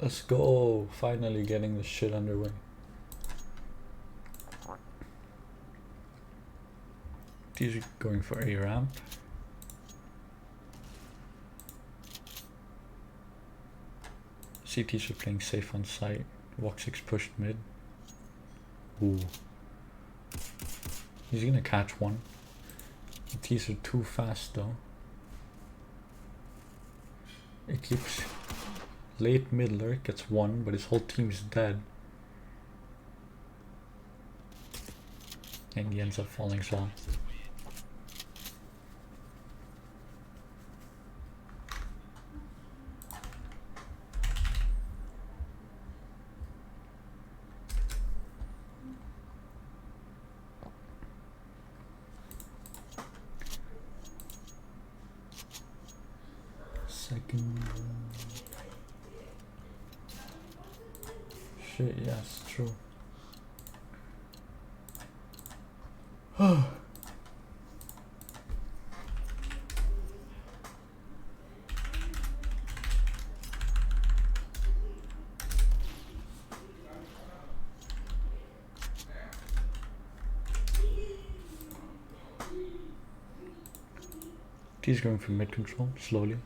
Let's go. Finally getting the shit underway. These are going for a ramp. CTs are playing safe on site. Vox pushed mid. Ooh. He's gonna catch one. The T's are too fast though. It keeps late mid lurk, gets one, but his whole team's dead. And he ends up falling as well. Second. Shit, yes, true. He's going for mid control slowly.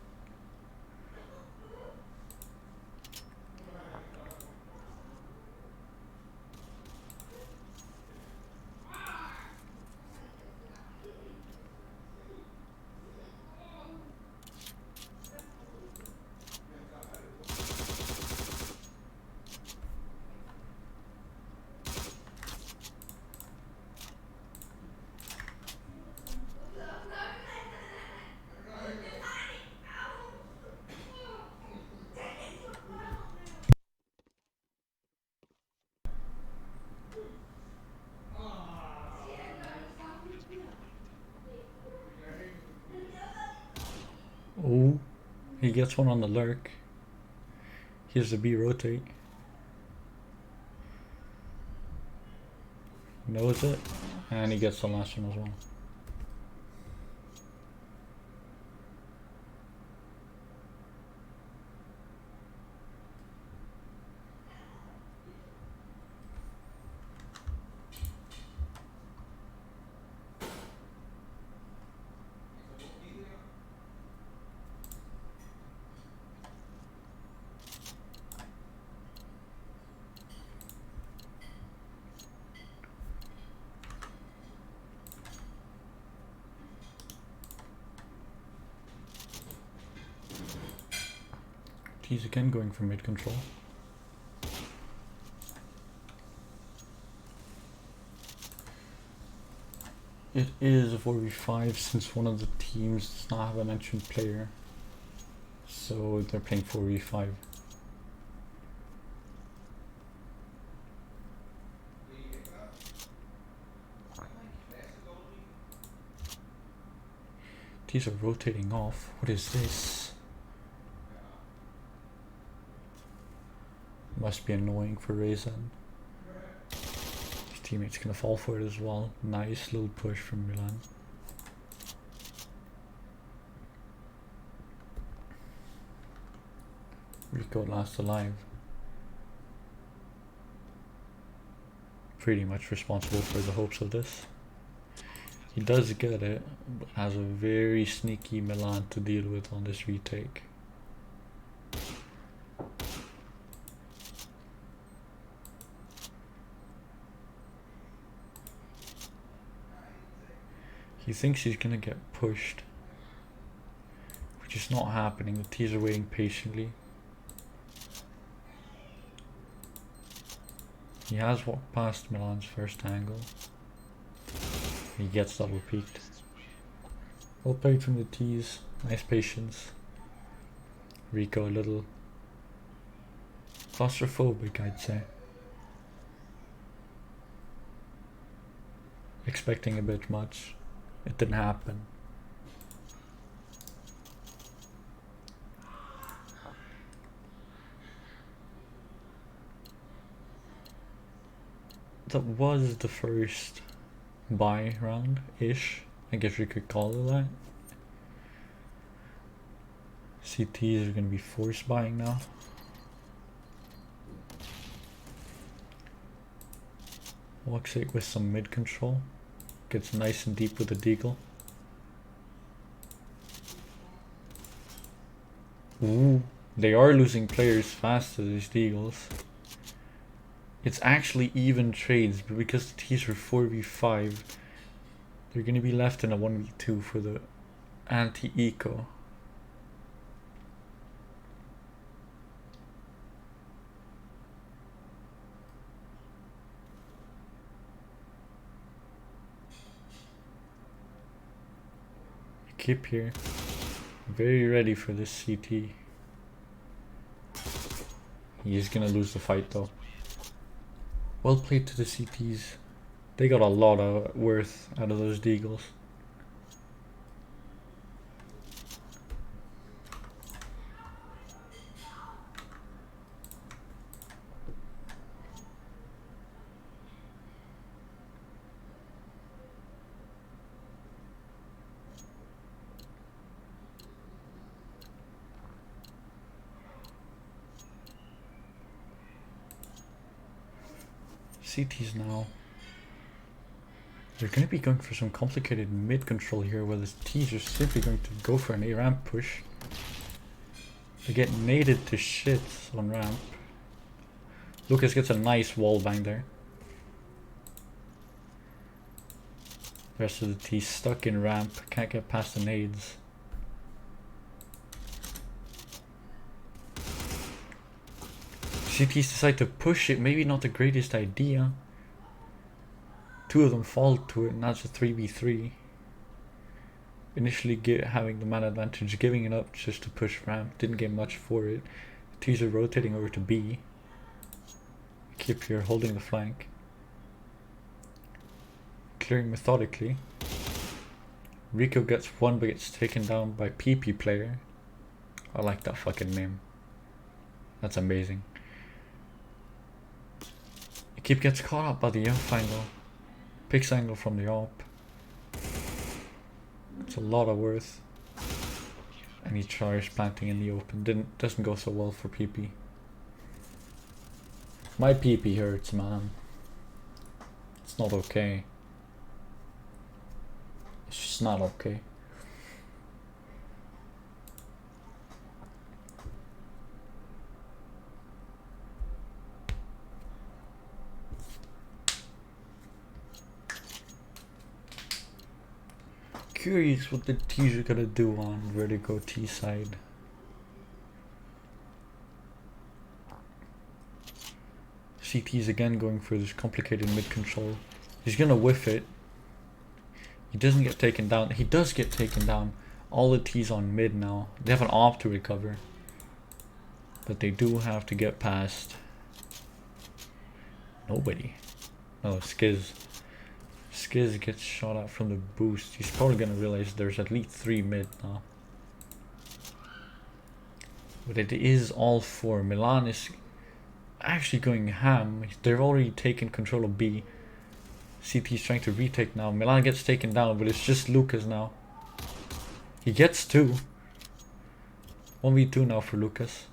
Oh, he gets one on the lurk. Here's the B rotate. Knows it, and he gets the last one as well. He's again going for mid control. It is a 4v5 since one of the teams does not have a mentioned player. So they're playing 4v5. These are rotating off. What is this? Must be annoying for Raisin. His teammate's gonna fall for it as well. Nice little push from Milan. Rico last alive. Pretty much responsible for the hopes of this. He does get it, but has a very sneaky Milan to deal with on this retake. He thinks he's gonna get pushed, which is not happening. The T's are waiting patiently. He has walked past Milan's first angle. He gets double peeked. Well played from the T's. Nice patience. Rico a little claustrophobic, I'd say. Expecting a bit much. It didn't happen. That was the first buy round-ish. I guess we could call it that. CTs are going to be force buying now. Walks it with some mid control. Gets nice and deep with the deagle. Ooh, they are losing players fast to these deagles. It's actually even trades, but because the T's are 4v5, they're going to be left in a 1v2 for the anti-eco. Keep here. Very ready for this CT. He's gonna lose the fight though. Well played to the CTs. They got a lot of worth out of those deagles. CTs now. They're going to be going for some complicated mid control here, where the T's are simply going to go for an A ramp push. They get naded to shit on ramp. Lucas gets a nice wall bang there. The rest of the T's stuck in ramp, can't get past the nades. CTs decide to push it, maybe not the greatest idea. Two of them fall to it, and that's a 3v3. Initially having the man advantage, giving it up just to push ramp, didn't get much for it. T's are rotating over to B. Keep here holding the flank. Clearing methodically. Rico gets one but gets taken down by PP player. I like that fucking name. That's amazing. Keep gets caught up by the F angle. Picks angle from the op. It's a lot of worth. And he tries planting in the open. Doesn't go so well for PP. My PP hurts, man. It's not okay. It's just not okay. Curious what the T's are gonna do on vertigo T side. CT's again going for this complicated mid control. He's gonna whiff it. He doesn't get taken down. He does get taken down. All the T's on mid now. They have an op to recover, but they do have to get past nobody. No, Skiz. Skiz gets shot at from the boost. He's probably gonna realize there's at least 3 mid now. But it is all 4. Milan is actually going ham. They've already taken control of B. CT's trying to retake now. Milan gets taken down, but it's just Lucas now. He gets 2. 1v2 now for Lucas.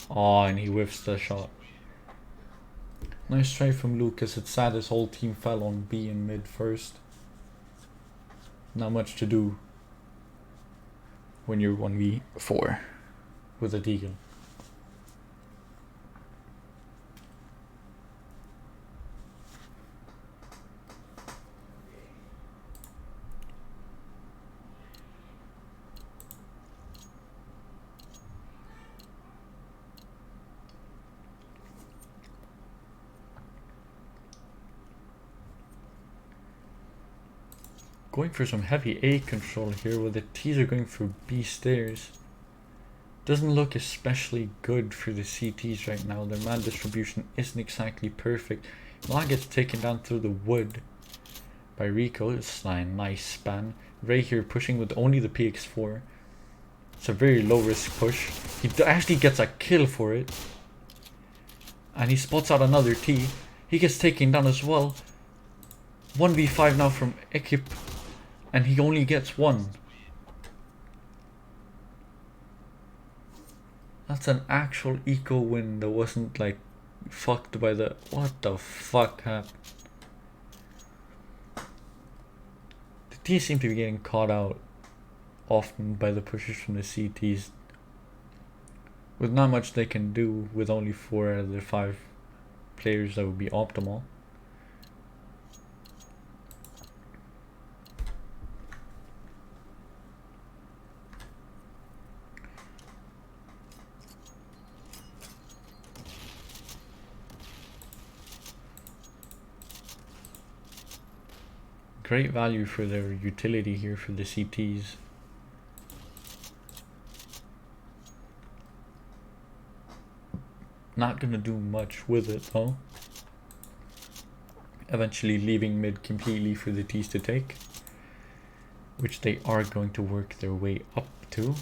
Oh, and he whiffs the shot. Nice try from Lucas. It's sad his whole team fell on B and mid first. Not much to do when you're 1v4 with a deagle. Going for some heavy A control here, where the T's are going for B stairs. Doesn't look especially good for the CTs right now. Their man distribution isn't exactly perfect. Milan gets taken down through the wood by Rico. It's a nice span. Ray here pushing with only the PX4. It's a very low risk push. He actually gets a kill for it. And he spots out another T. He gets taken down as well. 1v5 now from Ekip. And he only gets 1. That's an actual eco win that wasn't like fucked by the... What the fuck happened? The T's seem to be getting caught out often by the pushers from the CTs. With not much they can do with only 4 out of the 5 players that would be optimal. Great value for their utility here for the CTs. Not gonna do much with it though. Eventually leaving mid completely for the T's to take, which they are going to work their way up to.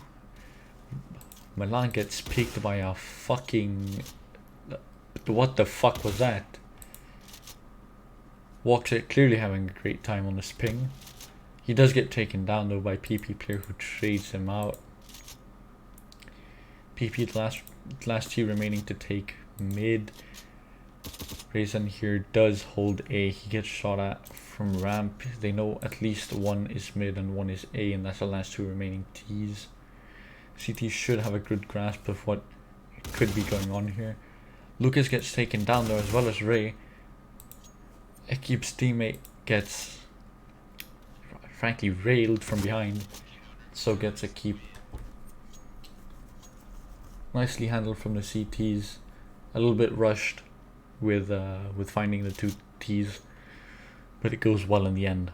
Milan gets picked by a fucking... What the fuck was that? Blox clearly having a great time on this ping. He does get taken down though by PP player who trades him out. PP the last 2 remaining to take mid. Raisin here does hold A. He gets shot at from ramp. They know at least 1 is mid and 1 is A, and that's the last 2 remaining T's. CT should have a good grasp of what could be going on here. Lucas gets taken down though, as well as Ray. Ekib's teammate gets frankly railed from behind, so gets a keep. Nicely handled from the CTs. A little bit rushed with finding the 2 T's, but it goes well in the end.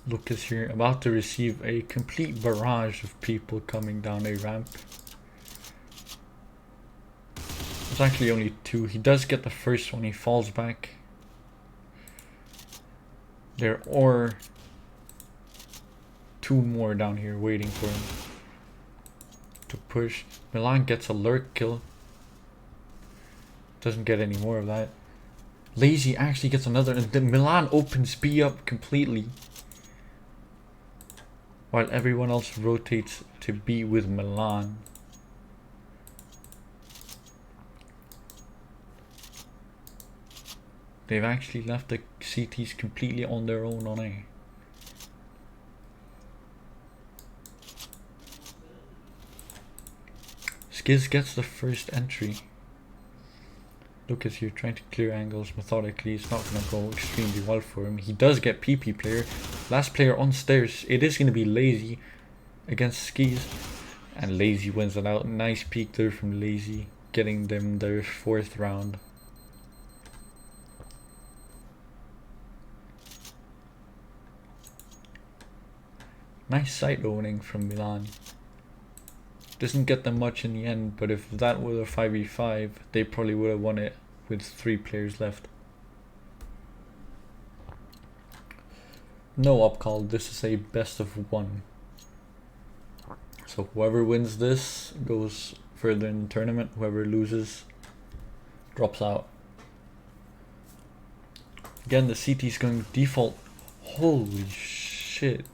Lucas here, about to receive a complete barrage of people coming down a ramp. There's actually only 2. He does get the first one, he falls back. There are 2 more down here waiting for him to push. Milan gets a lurk kill. Doesn't get any more of that. Lazy actually gets another, and then Milan opens B up completely, while everyone else rotates to be with Milan. They've actually left the CTs completely on their own on A. Skiz gets the first entry. Lucas here trying to clear angles methodically. It's not going to go extremely well for him. He does get PP player. Last player on stairs. It is going to be Lazy against Skis. And Lazy wins it out. Nice peek there from Lazy, getting them their 4th round. Nice site owning from Milan. Doesn't get them much in the end, but if that were a 5v5, they probably would have won it with 3 players left. No up call, this is a best of 1. So whoever wins this goes further in the tournament, whoever loses drops out. Again, the CT's going default. Holy shit.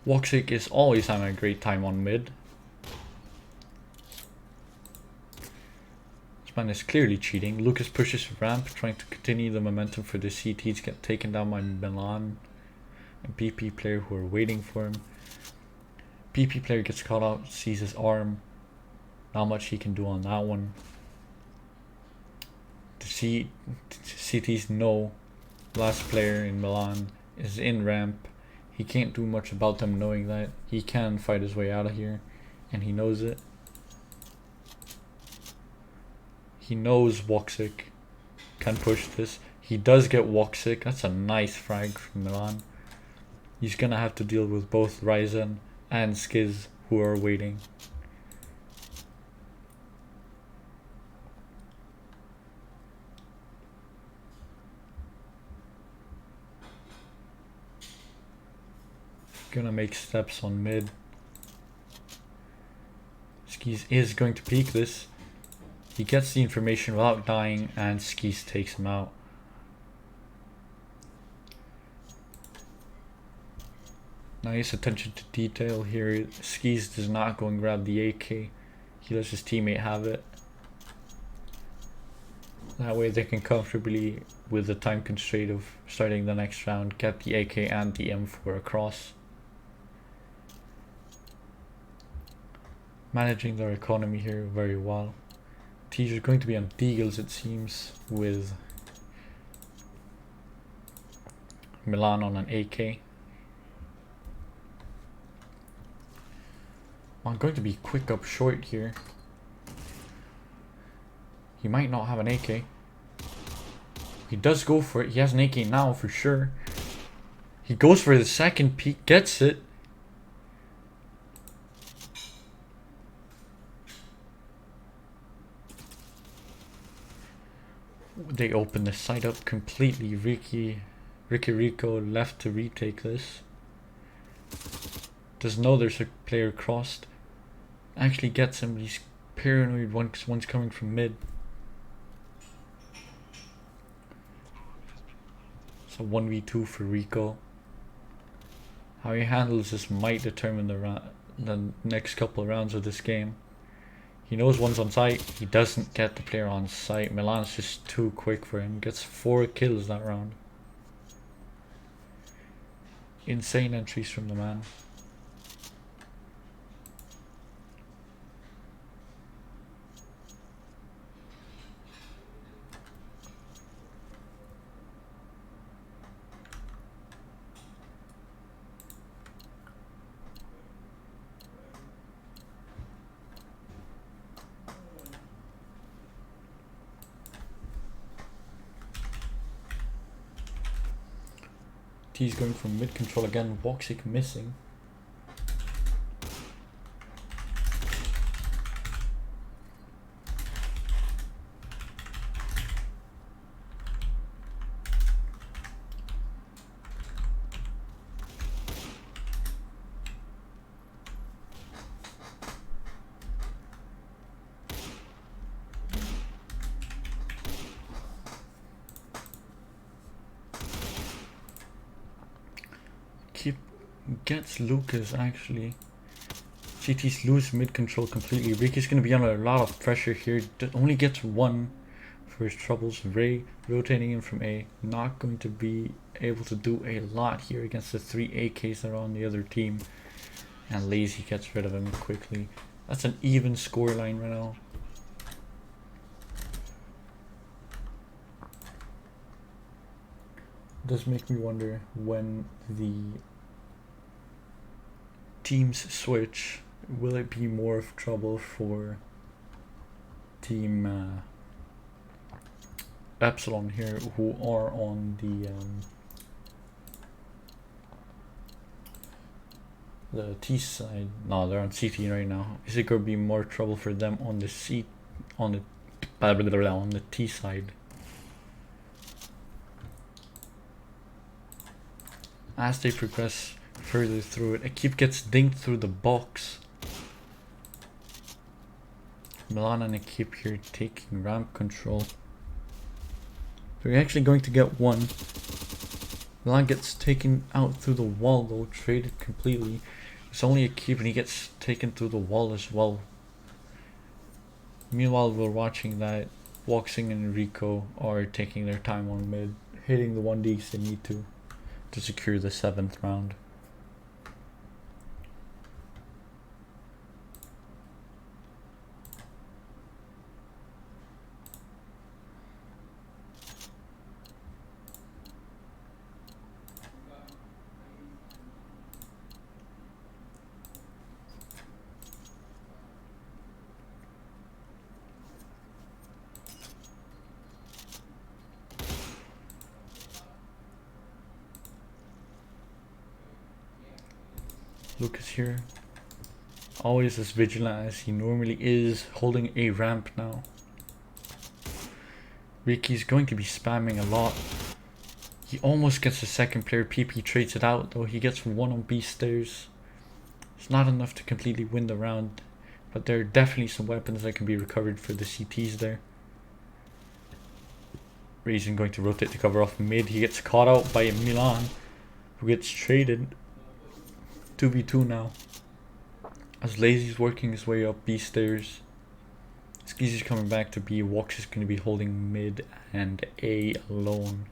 Blox is always having a great time on mid. This man is clearly cheating. Lucas pushes ramp, trying to continue the momentum for the CTs, get taken down by Milan and PP player who are waiting for him. PP player gets caught out, sees his arm. Not much he can do on that one. The CTs know last player in Milan is in ramp. He can't do much about them knowing that. He can fight his way out of here, and he knows it. He knows Blox can push this. He does get Blox. That's a nice frag from Milan. He's gonna have to deal with both Ryzen and Skiz, who are waiting. Gonna make steps on mid. Skis is going to peek this. He gets the information without dying, and Skis takes him out. Nice attention to detail here. Skis does not go and grab the AK. He lets his teammate have it. That way they can comfortably, with the time constraint of starting the next round, get the AK and the M4 across. Managing their economy here very well. T's are going to be on deagles, it seems, with Milan on an AK. I'm going to be quick up short here. He might not have an AK. He does go for it. He has an AK now for sure. He goes for the second peek, gets it. They open the site up completely. Ricky Rico left to retake this. Doesn't know there's a player crossed. Actually gets him, but he's paranoid once one's coming from mid. So 1v2 for Rico. How he handles this might determine the next couple of rounds of this game. He knows one's on site. He doesn't get the player on site. Milan's just too quick for him. Gets 4 kills that round. Insane entries from the man. He's going from mid control again. Baltic missing. Gets Lucas actually. GT's lose mid control completely. Ricky's gonna be under a lot of pressure here. Only gets 1 for his troubles. Ray rotating in from A. Not going to be able to do a lot here against the 3 AKs that are on the other team. And Lazy gets rid of him quickly. That's an even scoreline right now. Does make me wonder when the teams switch, will it be more of trouble for team Epsylon here, who are on the T side? No, they're on CT right now. Is it going to be more trouble for them on the on the T side? As they progress further through it, Akip gets dinged through the box. Milan and Akip here taking ramp control. They're actually going to get 1. Milan gets taken out through the wall though, traded completely. It's only Akip and he gets taken through the wall as well. Meanwhile, we're watching that Woxing and Rico are taking their time on mid, hitting the 1Ds they need to secure the 7th round. Lucas here, always as vigilant as he normally is, holding a ramp now. Ricky's going to be spamming a lot. He almost gets a second player. PP trades it out though. He gets one on B stairs. It's not enough to completely win the round, but there are definitely some weapons that can be recovered for the CTs there. Raisin going to rotate to cover off mid. He gets caught out by Milan, who gets traded. 2v2 now. As Lazy's working his way up B stairs. Skeezy's coming back to B. Wox is going to be holding mid and A alone.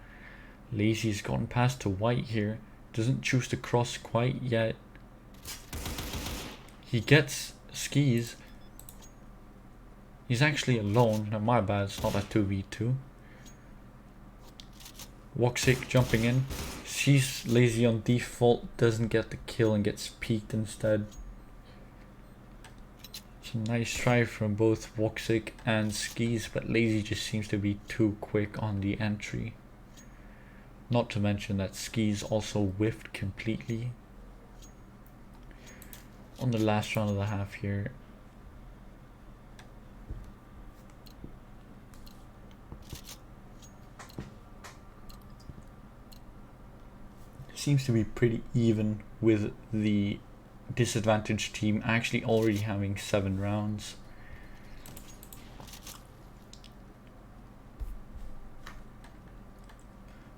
Lazy's gotten past to white here. Doesn't choose to cross quite yet. He gets Skis. He's actually alone. Now my bad, it's not a 2v2. Woxic jumping in. Sees Lazy on default. Doesn't get the kill and gets peeked instead. It's a nice try from both Woxic and Skis, but Lazy just seems to be too quick on the entry. Not to mention that Skis also whiffed completely on the last round of the half here. Seems to be pretty even with the disadvantaged team actually already having 7 rounds.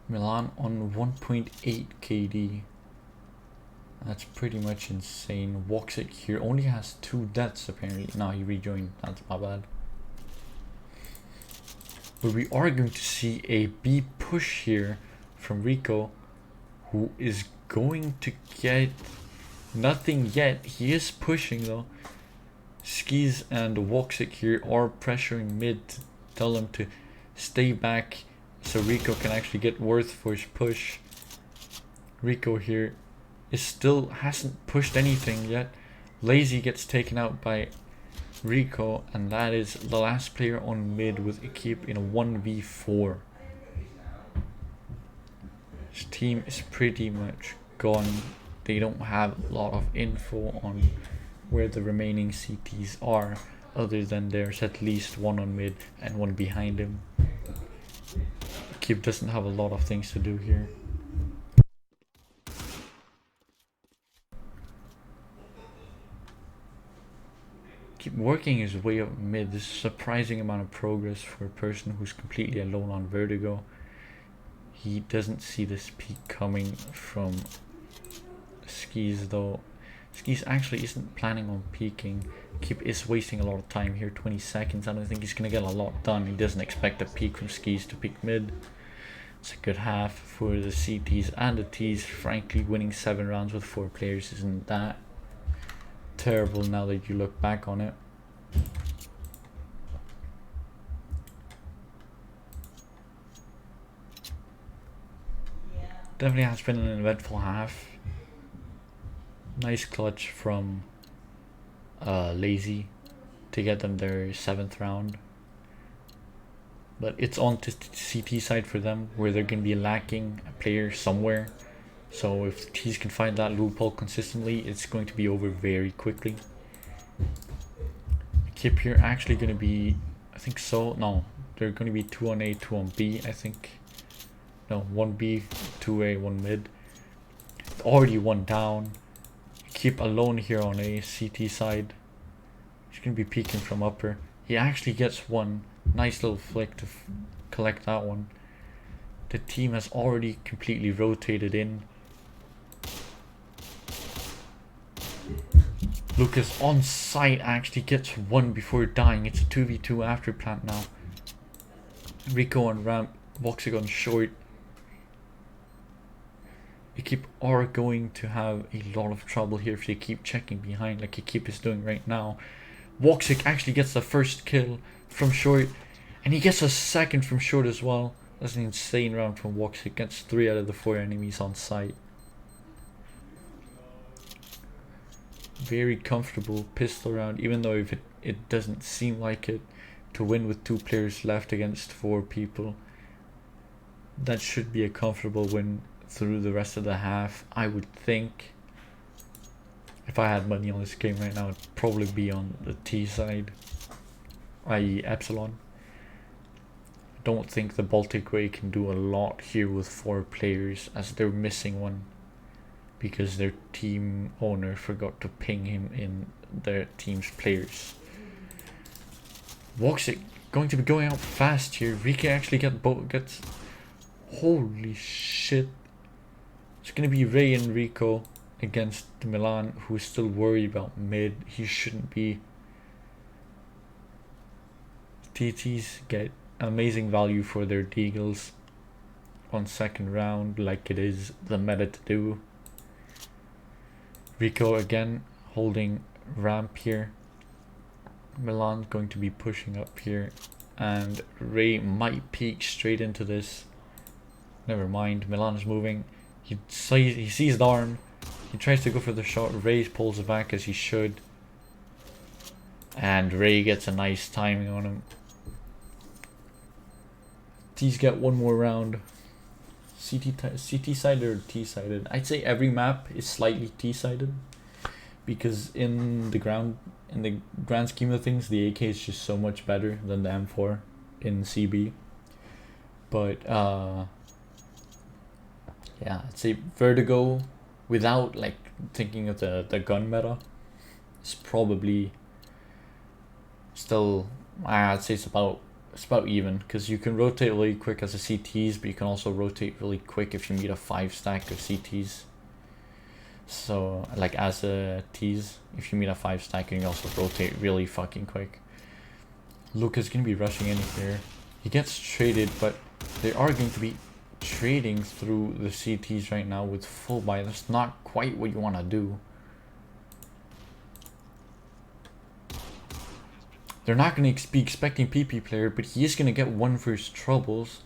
Milan on 1.8 KD. That's pretty much insane. Woxic here only has 2 deaths apparently. Now he rejoined, that's my bad. But we are going to see a B push here from Rico, who is going to get nothing yet. He is pushing though. Skis and Woxic here are pressuring mid to tell him to stay back so Rico can actually get worth for his push. Rico here is still hasn't pushed anything yet. Lazy gets taken out by Rico, and that is the last player on mid with Ekip in a 1v4. His team is pretty much gone. They don't have a lot of info on where the remaining CTs are, other than there's at least one on mid and one behind him. Ekip doesn't have a lot of things to do here. Keep working his way up mid. This is a surprising amount of progress for a person who's completely alone on Vertigo. He doesn't see this peak coming from Skis though. Skis actually isn't planning on peaking. Keep is wasting a lot of time here, 20 seconds. I don't think he's going to get a lot done. He doesn't expect a peak from Skis to peak mid. It's a good half for the CTs and the Ts. Frankly, winning 7 rounds with 4 players isn't that terrible now that you look back on it. Definitely has been an eventful half. Nice clutch from Lazy to get them their 7th round. But it's on to CT side for them, where they're going to be lacking a player somewhere. So if the T's can find that loophole consistently, it's going to be over very quickly. Kip here actually going to be, I think so, no, they're going to be 2 on A, 2 on B, I think. No, 1 B, 2 A, 1 mid. Already 1 down. Keep alone here on A, CT side. He's going to be peeking from upper. He actually gets one. Nice little flick to collect that one. The team has already completely rotated in. Lucas on site actually gets one before dying. It's a 2v2 after plant now. Rico on ramp, Woxic on short. Ekip are going to have a lot of trouble here if they keep checking behind like Ekip is doing right now. Woxic actually gets the first kill from short, and he gets a second from short as well. That's an insane round from Woxic. Gets 3 out of the 4 enemies on site. Very comfortable pistol round, even though if it doesn't seem like it, to win with 2 players left against 4 people. That should be a comfortable win through the rest of the half, I would think. If I had money on this game right now, it'd probably be on the T side, i.e. Epsylon. don't think the Baltic way can do a lot here with 4 players, as they're missing one because their team owner forgot to ping him in their team's players. Blox going to be going out fast here. Rika actually gets holy shit. It's gonna be Ray and Rico against Milan, who's still worried about mid. He shouldn't be. TTs get amazing value for their deagles on second round, like it is the meta to do. Rico again holding ramp here. Milan's going to be pushing up here, and Ray might peek straight into this. Never mind, Milan's moving. He sees the arm. He tries to go for the shot. Ray pulls it back as he should, and Ray gets a nice timing on him. T's get one more round. CT sided or T sided? I'd say every map is slightly T sided, because in the grand scheme of things, the AK is just so much better than the M4 in CB. But yeah, I'd say Vertigo, without like thinking of the gun meta, is probably still, I'd say it's about even, because you can rotate really quick as a CTs, but you can also rotate really quick if you meet a 5 stack of CTs. So like as a T's, if you meet a 5 stack, you can also rotate really fucking quick. Luca's gonna be rushing in here. He gets traded, but they are going to be trading through the CTs right now with full buy. That's not quite what you want to do. They're not going to be expecting PP player, but he is going to get one for his troubles.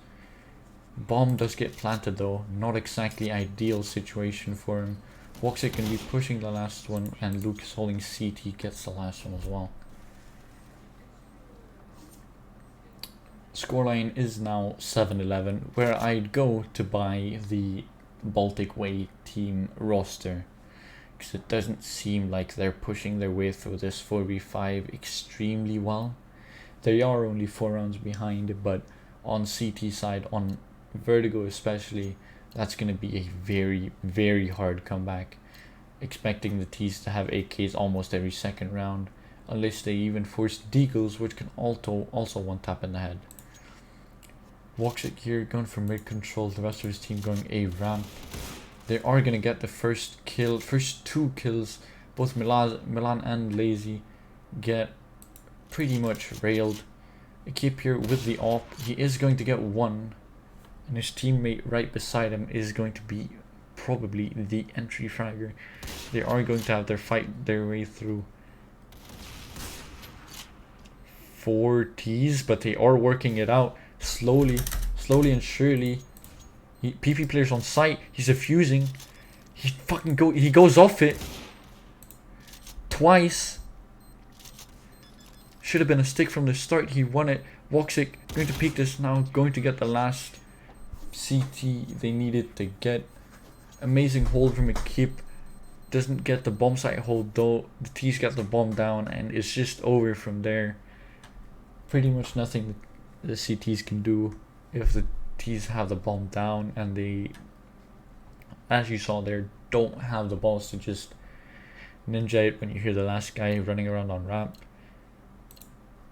Bomb does get planted though. Not exactly ideal situation for him. Blox can be pushing the last one, and Luke is holding CT, gets the last one as well. Scoreline is now 7-11, where I'd go to buy the Baltic Way team roster, because it doesn't seem like they're pushing their way through this 4v5 extremely well. They are only 4 rounds behind, but on CT side, on Vertigo especially, that's going to be a very, very hard comeback. Expecting the T's to have AKs almost every second round, unless they even force deagles, which can also one tap in the head. Blox here going for mid control, the rest of his team going A ramp. They are going to get the first 2 kills. Both Milan and Lazy get pretty much railed. Keep here with the op. He is going to get 1, and his teammate right beside him is going to be probably the entry fragger. They are going to have fight their way through 4 T's, but they are working it out slowly and surely. PP players on site. He's defusing. He goes off it twice. Should have been a stick from the start. He won it. Blox going to peek this now. Going to get the last CT they needed to get. Amazing hold from Ekip. Doesn't get the bomb site hold though. The T's got the bomb down, and it's just over from there. Pretty much nothing the CTs can do if the T's have the bomb down, and they, as you saw there, don't have the balls to just ninja it when you hear the last guy running around on ramp.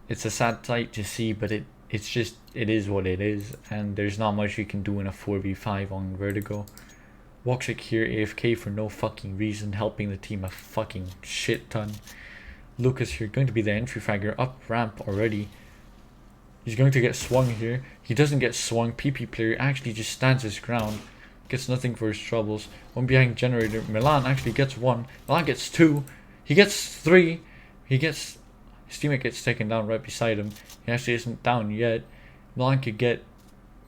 It's a sad sight to see, but it is what it is, and there's not much you can do in a 4v5 on Vertigo. Blox here AFK for no fucking reason, helping the team a fucking shit ton. Lucas here going to be the entry fragger up ramp already. He's going to get swung here. He doesn't get swung. PP player actually just stands his ground. Gets nothing for his troubles. One behind generator. Milan actually gets 1. Milan gets 2. He gets 3. His teammate gets taken down right beside him. He actually isn't down yet. Milan could get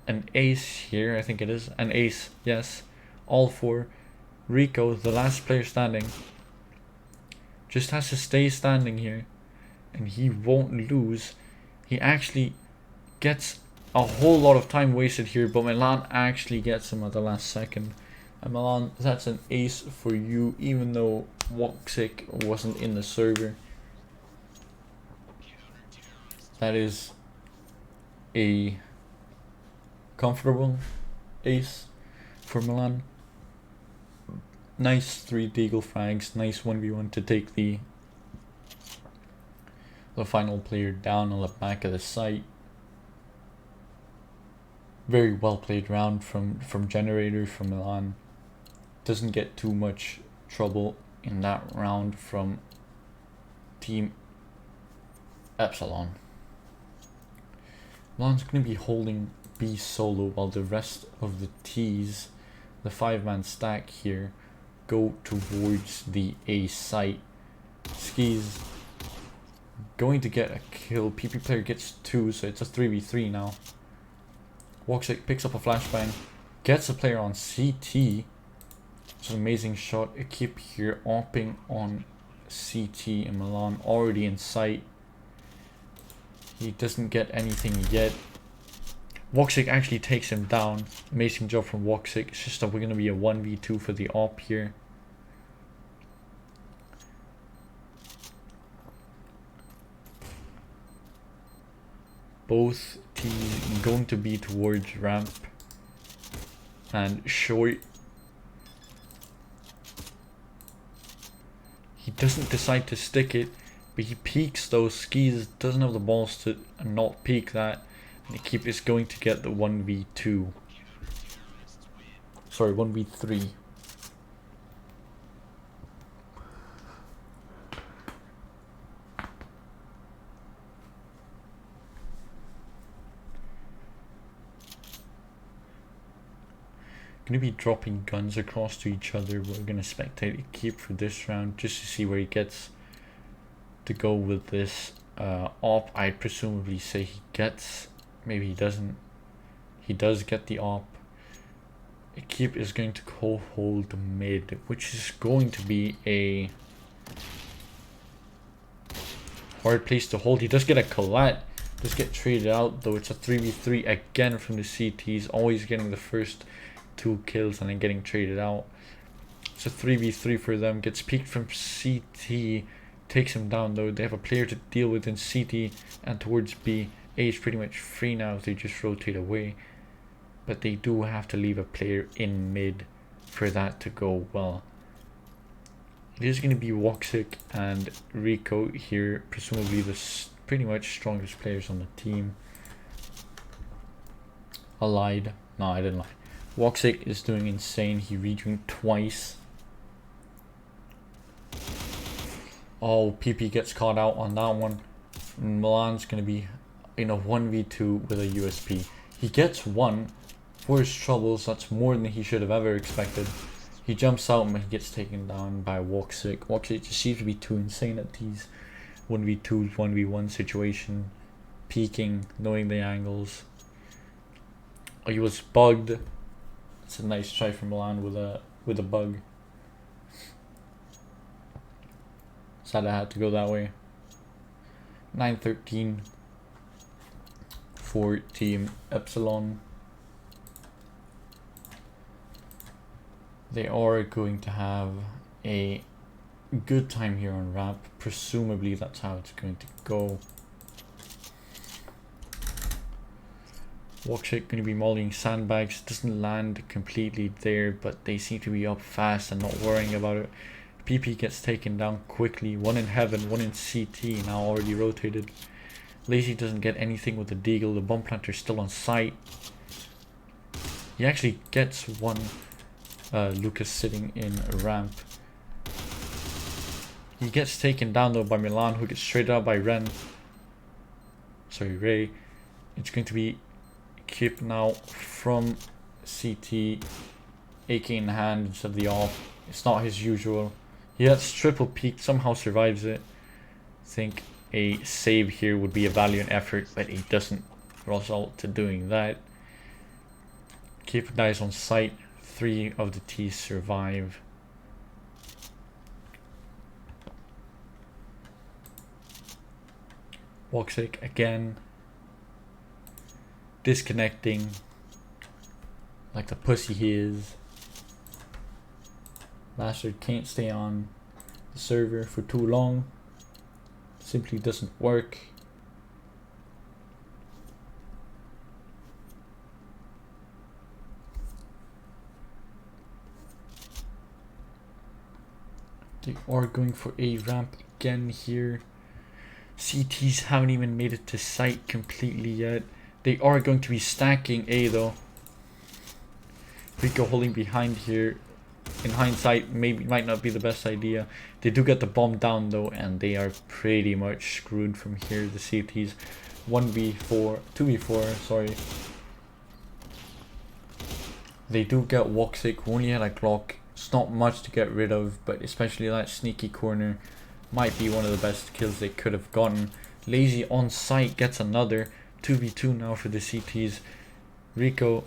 an ace here. I think it is. An ace. Yes. All 4. Rico, the last player standing, just has to stay standing here, and he won't lose. He actually gets a whole lot of time wasted here, but Milan actually gets him at the last second. And Milan, that's an ace for you, even though Blox wasn't in the server. That is a comfortable ace for Milan. Nice 3 deagle frags, nice 1v1 to take the final player down on the back of the site. Very well played round from Generator from Milan. Doesn't get too much trouble in that round from Team Epsylon. Milan's going to be holding B solo while the rest of the T's, the 5-man stack here, go towards the A site. Skis going to get a kill. PP player gets 2, so it's a 3v3 now. Blox picks up a flashbang, gets a player on CT. It's an amazing shot. A keep here, opping on CT in Milan, already in sight. He doesn't get anything yet. Blox actually takes him down. Amazing job from Blox. It's just that we're going to be a 1v2 for the op here. Both teams going to be towards ramp, and short. He doesn't decide to stick it, but he peeks those skis, doesn't have the balls to not peek that, and the keep is going to get the 1v2. Sorry, 1v3. Going to be dropping guns across to each other. We're going to spectate a keep for this round just to see where he gets to go with this op. I'd presumably say he gets, maybe he doesn't. He does get the op. A keep is going to co-hold mid, which is going to be a hard place to hold. He does get a collat, does get traded out though. It's a 3v3 again from the CTs, always getting the first 2 kills and then getting traded out. It's a 3v3 for them. Gets peeked from CT, takes him down though. They have a player to deal with in CT and towards B. A is pretty much free now if they just rotate away, but they do have to leave a player in mid for that to go well. It is going to be Blox and Rico here, presumably the pretty much strongest players on the team. I lied. No, I didn't lie. Blox is doing insane. He rejoined twice. Oh, PP gets caught out on that one. Milan's going to be in a 1v2 with a USP. He gets 1 for his troubles. That's more than he should have ever expected. He jumps out and he gets taken down by Blox. Blox just seems to be too insane at these 1v2s, 1v1 situation. Peeking, knowing the angles. Oh, he was bugged. It's a nice try from Milan with a bug. Sad I had to go that way. 9-13 for Team Epsylon. They are going to have a good time here on ramp. Presumably that's how it's going to go. Blox going to be mollying sandbags. Doesn't land completely there, but they seem to be up fast and not worrying about it. PP gets taken down quickly. 1 in heaven, 1 in CT, now already rotated. Lazy doesn't get anything with the deagle. The bomb planter still on site. He actually gets 1. Lucas sitting in a ramp. He gets taken down though by Milan, who gets traded out by Ray. It's going to be keep now from CT, AK in hand instead of the off. It's not his usual. He gets triple peaked, somehow survives it. I think a save here would be a valiant effort, but he doesn't result to doing that. Keep dies on site. 3 of the T's survive. Blox again. Disconnecting like the pussy he is. Bastard can't stay on the server for too long. Simply doesn't work. They are going for a ramp again here. CTs haven't even made it to site completely yet. They are going to be stacking A though. Rico holding behind here. In hindsight, maybe might not be the best idea. They do get the bomb down though, and they are pretty much screwed from here. The CTs 2v4, sorry. They do get Woxic, who only had a Glock. It's not much to get rid of, but especially that sneaky corner might be one of the best kills they could have gotten. Lazy on site gets another 2v2 now for the CTs. Rico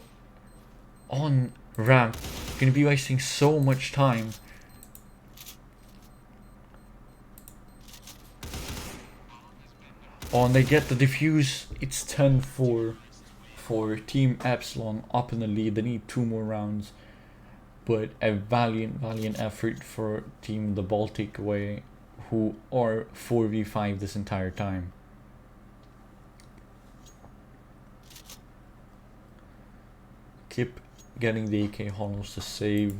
on ramp, gonna be wasting so much time. Oh, and they get the defuse. It's 10-4 for Team Epsylon, up in the lead. They need 2 more rounds, but a valiant effort for Team the Baltic way, who are 4v5 this entire time. Keep getting the AK hollows to save.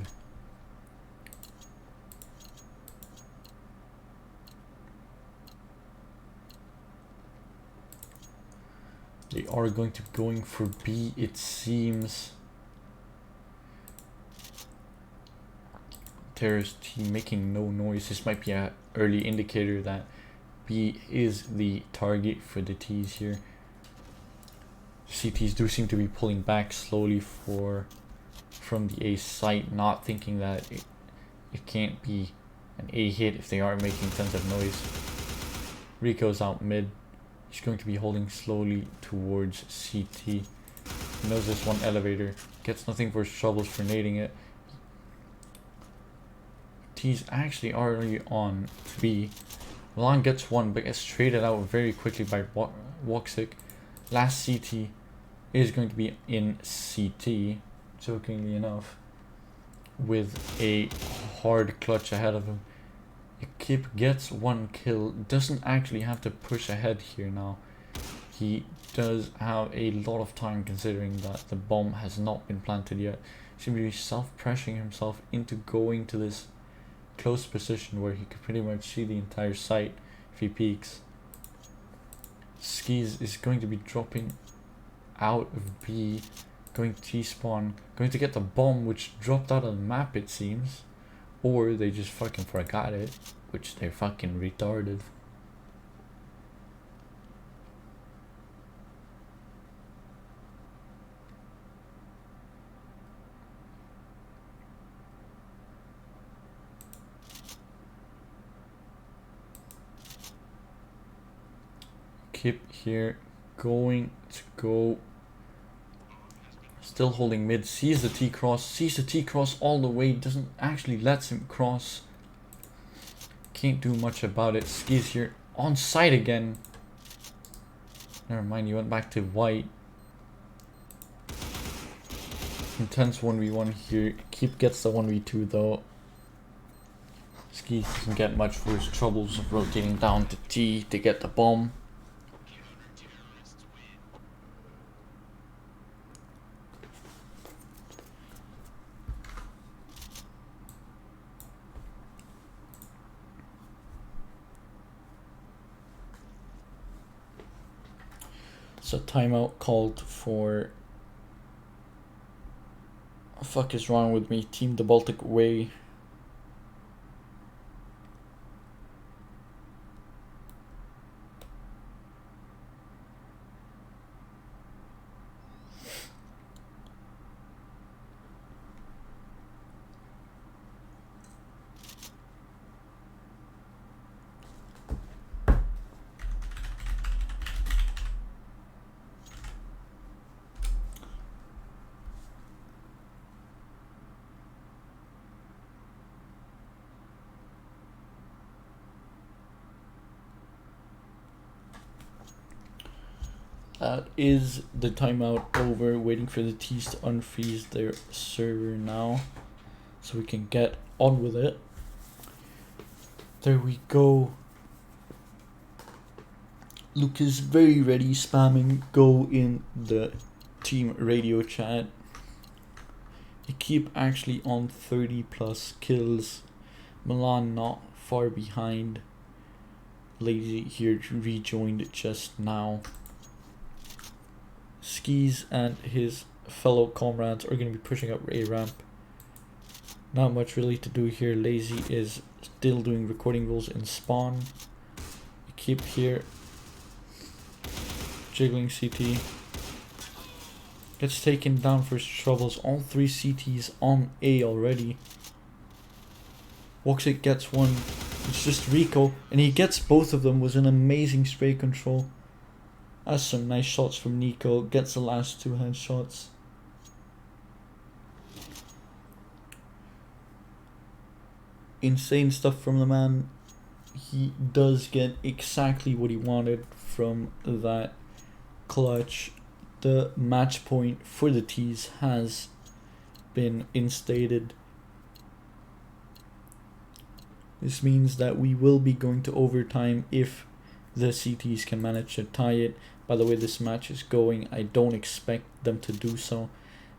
They are going to be going for B, it seems. Terrorist team making no noise. This might be an early indicator that B is the target for the T's here. CTs do seem to be pulling back slowly from the A site, not thinking that it can't be an A hit if they are making tons of noise. Rico's out mid. He's going to be holding slowly towards CT. He knows this one elevator. Gets nothing for his troubles for nading it. T's actually already on B. Milan gets one, but gets traded out very quickly by Woxic. Last CT is going to be in CT, jokingly enough, with a hard clutch ahead of him. Kip gets 1 kill, doesn't actually have to push ahead here now. He does have a lot of time considering that the bomb has not been planted yet. Seems to be self-pressuring himself into going to this close position where he could pretty much see the entire site if he peeks. Skis is going to be dropping out of B, going T-spawn, going to get the bomb which dropped out of the map it seems. Or they just fucking forgot it, which they're fucking retarded. Keep here, going to go. Still holding mid, sees the T-cross all the way, doesn't actually lets him cross. Can't do much about it. Skis here on site again. Never mind, he went back to white. Intense 1v1 here. Keep gets the 1v2 though. Skis doesn't get much for his troubles of rotating down to T to get the bomb. So timeout called for. What the fuck is wrong with me? Team the Baltic way. Is the timeout over? Waiting for the T's to unfreeze their server now so we can get on with it. There we go. Luke is very ready, spamming go in the team radio chat. They keep actually on 30 plus kills. Milan not far behind. Lazy here rejoined just now. Skis and his fellow comrades are going to be pushing up a ramp. Not much really to do here. Lazy is still doing recording rules in spawn. Keep here. Jiggling CT. Gets taken down for his troubles. All 3 CTs on A already. Blox gets one. It's just Rico. And he gets both of them. Was an amazing spray control. That's some nice shots from Nico. Gets the last 2 headshots. Insane stuff from the man. He does get exactly what he wanted from that clutch. The match point for the T's has been instated. This means that we will be going to overtime if the CTs can manage to tie it. By the way this match is going, I don't expect them to do so.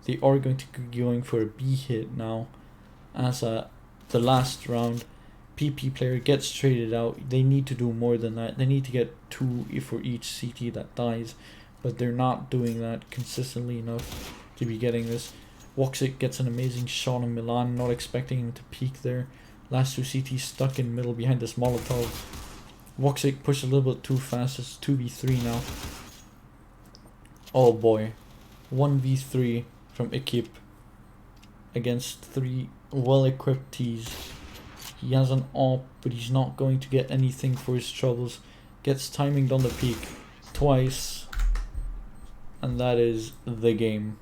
They are going to be going for a B hit now as the last round. PP player gets traded out. They need to do more than that. They need to get 2 for each CT that dies, but they're not doing that consistently enough to be getting this. Blox gets an amazing shot on Milan, not expecting him to peek there. Last 2 CTs stuck in middle behind this Molotov. Blox pushed a little bit too fast. It's 2v3 now. Oh boy. 1v3 from Ekip against 3 well-equipped T's. He has an AWP, but he's not going to get anything for his troubles. Gets timinged on the peak twice. And that is the game.